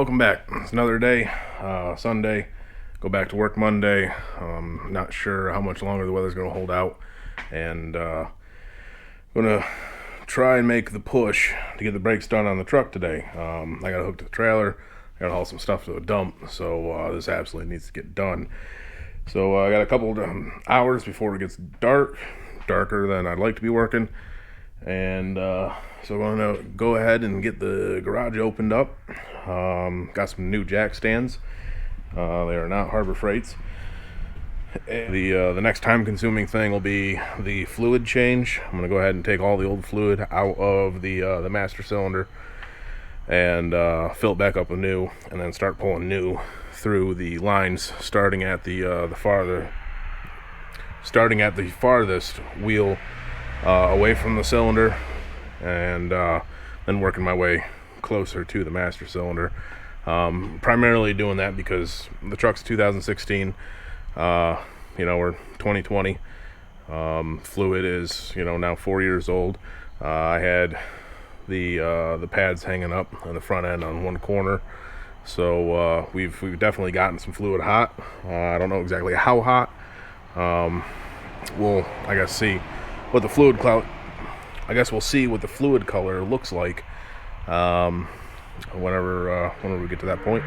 welcome back. It's another day, Sunday. Go back to work Monday. Not sure how much longer the weather's going to hold out, and gonna try and make the push to get the brakes done on the truck today. I got to hook to the trailer. I got to haul some stuff to a dump, so this absolutely needs to get done. So I got a couple of hours before it gets darker than I'd like to be working, and so I'm going to go ahead and get the garage opened up. Got some new jack stands. They are not Harbor Freights. The next time consuming thing will be the fluid change. I'm going to go ahead and take all the old fluid out of the master cylinder and fill it back up with new, and then start pulling new through the lines, starting at the farthest wheel away from the cylinder, and then working my way closer to the master cylinder. Primarily doing that because the truck's 2016. We're 2020. Fluid is now 4 years old. I had the pads hanging up on the front end on one corner, so we've definitely gotten some fluid hot. I don't know exactly how hot. We'll see what the fluid we'll see what the fluid color looks like whenever we get to that point.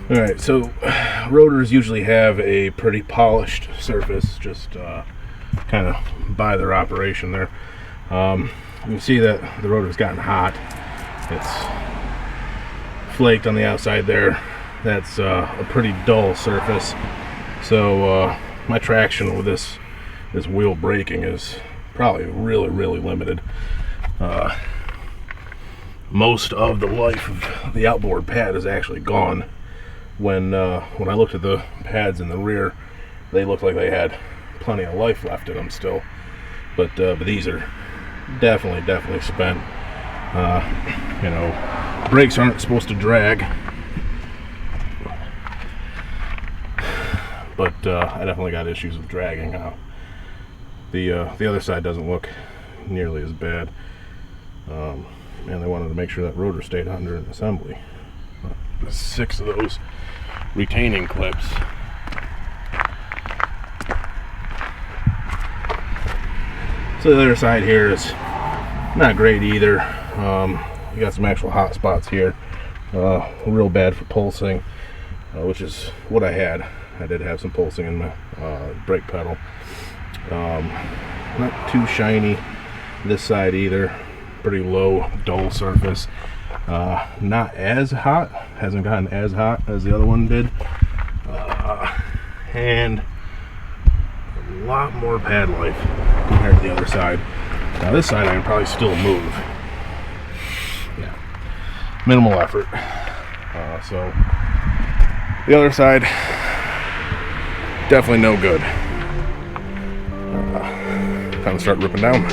Alright, so rotors usually have a pretty polished surface, just kind of by their operation there. You can see that the rotor's gotten hot. It's flaked on the outside there. That's a pretty dull surface. So my traction with this wheel braking is probably really limited. Most of the life of the outboard pad is actually gone. When I looked at the pads in the rear, they looked like they had plenty of life left in them still, but these are definitely spent. Brakes aren't supposed to drag, but I definitely got issues with dragging now. The other side doesn't look nearly as bad, and they wanted to make sure that rotor stayed under an assembly. 6 of those retaining clips. So the other side here is not great either. You got some actual hot spots here, real bad for pulsing, which is what I had. I did have some pulsing in my brake pedal. Not too shiny this side either. Pretty low, dull surface. Not as hot, hasn't gotten as hot as the other one did, and a lot more pad life compared to the other side. Now this side I can probably still move, minimal effort. So the other side, definitely no good. Time to start ripping down.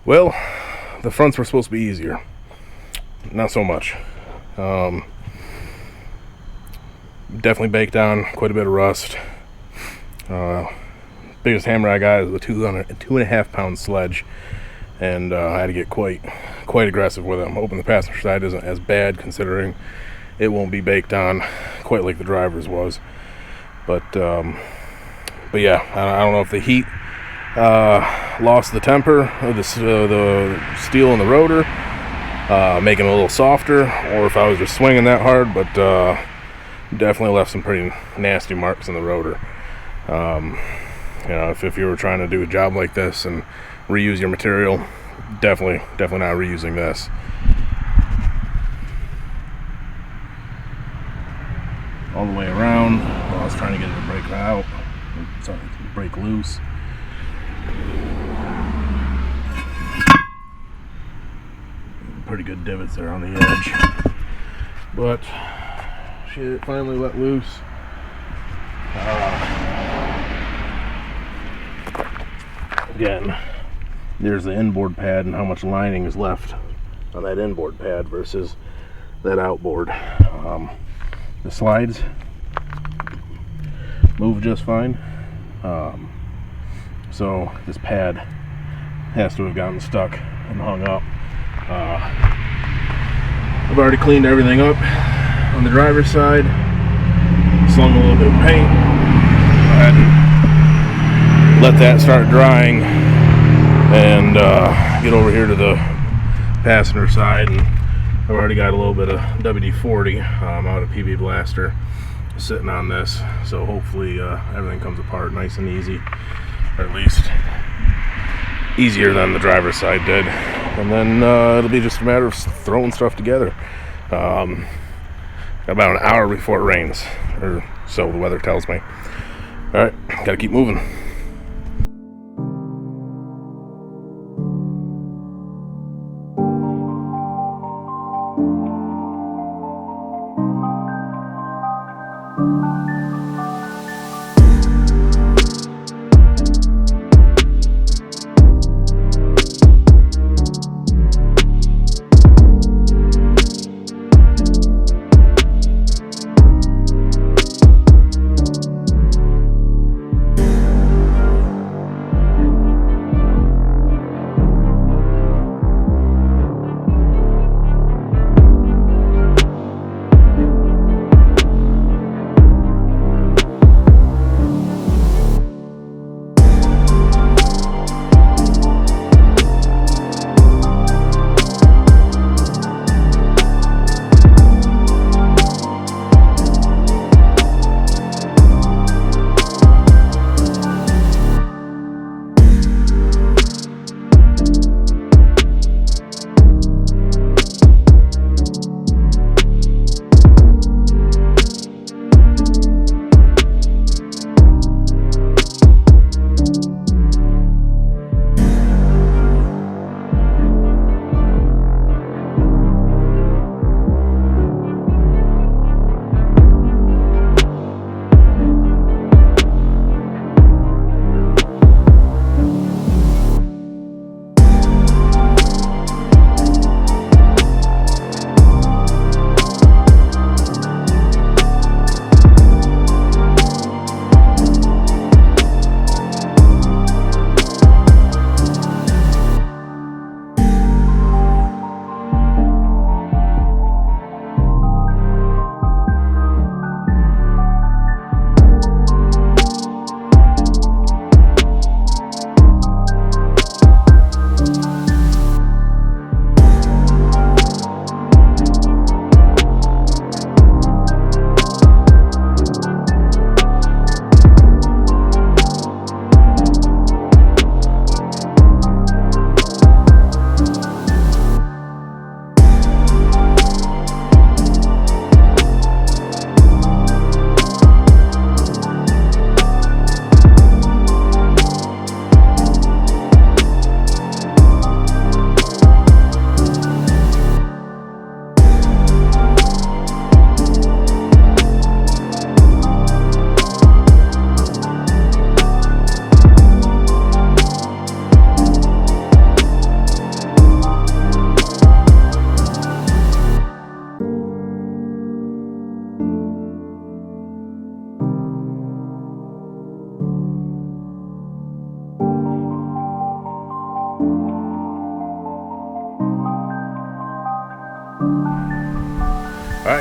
Well, the fronts were supposed to be easier. Not so much. Definitely baked on, quite a bit of rust. Biggest hammer I got is a 2.5 pound sledge, and I had to get quite aggressive with it. I'm hoping the passenger side isn't as bad, considering it won't be baked on quite like the driver's was. But yeah, I don't know if the heat lost the temper of the steel in the rotor, making it a little softer, or if I was just swinging that hard. But definitely left some pretty nasty marks in the rotor. You know, if you were trying to do a job like this and reuse your material, definitely not reusing this. All the way around. Well, I was trying to get it to break out. Sorry, break loose. Pretty good divots there on the edge. But shit, finally let loose. Again, there's the inboard pad and how much lining is left on that inboard pad versus that outboard. The slides move just fine, so this pad has to have gotten stuck and hung up. I've already cleaned everything up on the driver's side, slung a little bit of paint. Go ahead and let that start drying, and get over here to the passenger side, and I've already got a little bit of WD-40 out of PB Blaster sitting on this, so hopefully everything comes apart nice and easy, or at least easier than the driver's side did. And then it'll be just a matter of throwing stuff together. About an hour before it rains, or so the weather tells me. Alright, gotta keep moving.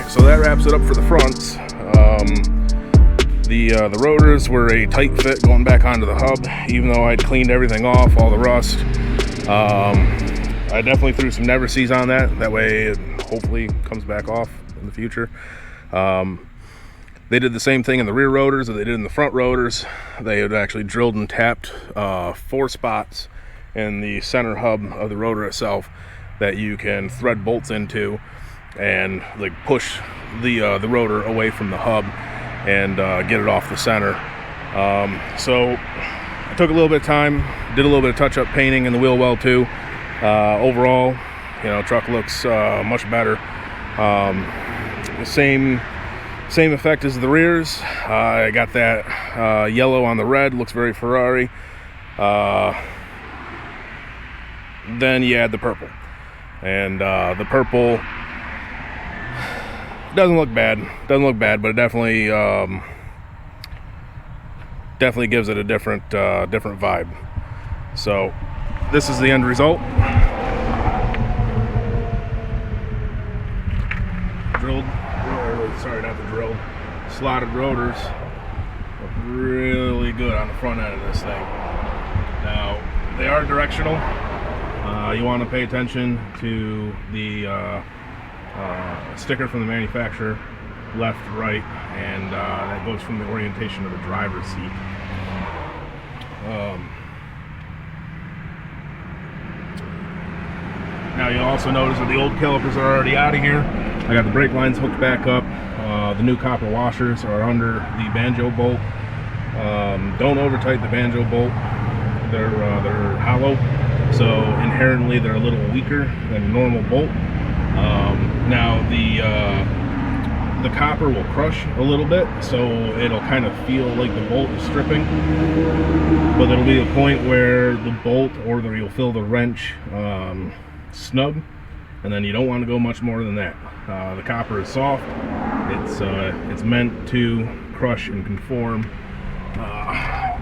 so that wraps it up for the fronts. The rotors were a tight fit going back onto the hub, even though I'd cleaned everything off, all the rust. I definitely threw some never sees on that. That way it hopefully comes back off in the future. They did the same thing in the rear rotors that they did in the front rotors. They had actually drilled and tapped 4 spots in the center hub of the rotor itself that you can thread bolts into and like push the rotor away from the hub and get it off the center. So I took a little bit of time, did a little bit of touch-up painting in the wheel well too. Overall, you know, truck looks much better. The same effect as the rears. I got that yellow on the red, looks very Ferrari. Then you add the purple, and the purple doesn't look bad, but it definitely gives it a different vibe. So this is the end result. Slotted rotors look really good on the front end of this thing. Now they are directional. You want to pay attention to the sticker from the manufacturer, left, right, and that goes from the orientation of the driver's seat. Now you'll also notice that the old calipers are already out of here. I got the brake lines hooked back up. The new copper washers are under the banjo bolt. Don't over tighten the banjo bolt. They're hollow, so inherently they're a little weaker than a normal bolt. Now the copper will crush a little bit, so it'll kind of feel like the bolt is stripping, but there'll be a point where the bolt you'll feel the wrench snug, and then you don't want to go much more than that. The copper is soft. It's meant to crush and conform.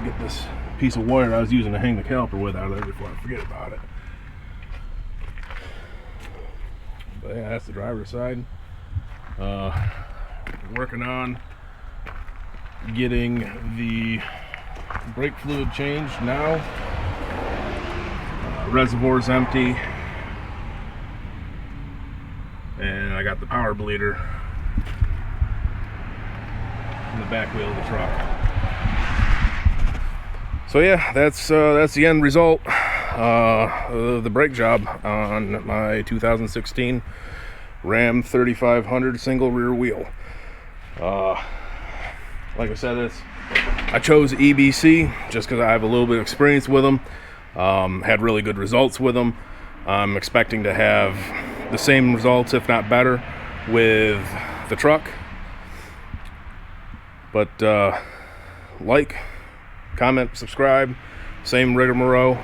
Get this piece of wire I was using to hang the caliper with out of there before I forget about it. But yeah, that's the driver's side. Working on getting the brake fluid changed now. Reservoir's empty, and I got the power bleeder in the back wheel of the truck. So yeah, that's the end result of the brake job on my 2016 Ram 3500 single rear wheel. Like I said, I chose EBC just because I have a little bit of experience with them. Had really good results with them. I'm expecting to have the same results, if not better, with the truck. But like, comment, subscribe, same rigmarole.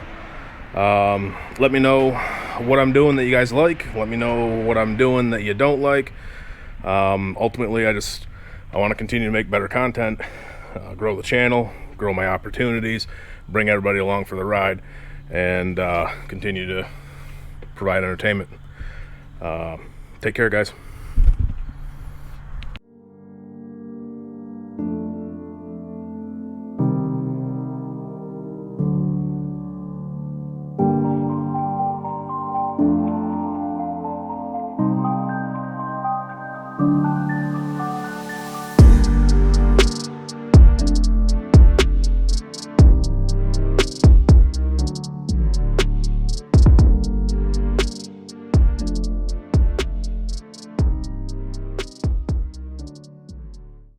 Let me know what I'm doing that you guys like. Let me know what I'm doing that you don't like. Ultimately, I want to continue to make better content, grow the channel, grow my opportunities, bring everybody along for the ride, and continue to provide entertainment. Take care, guys.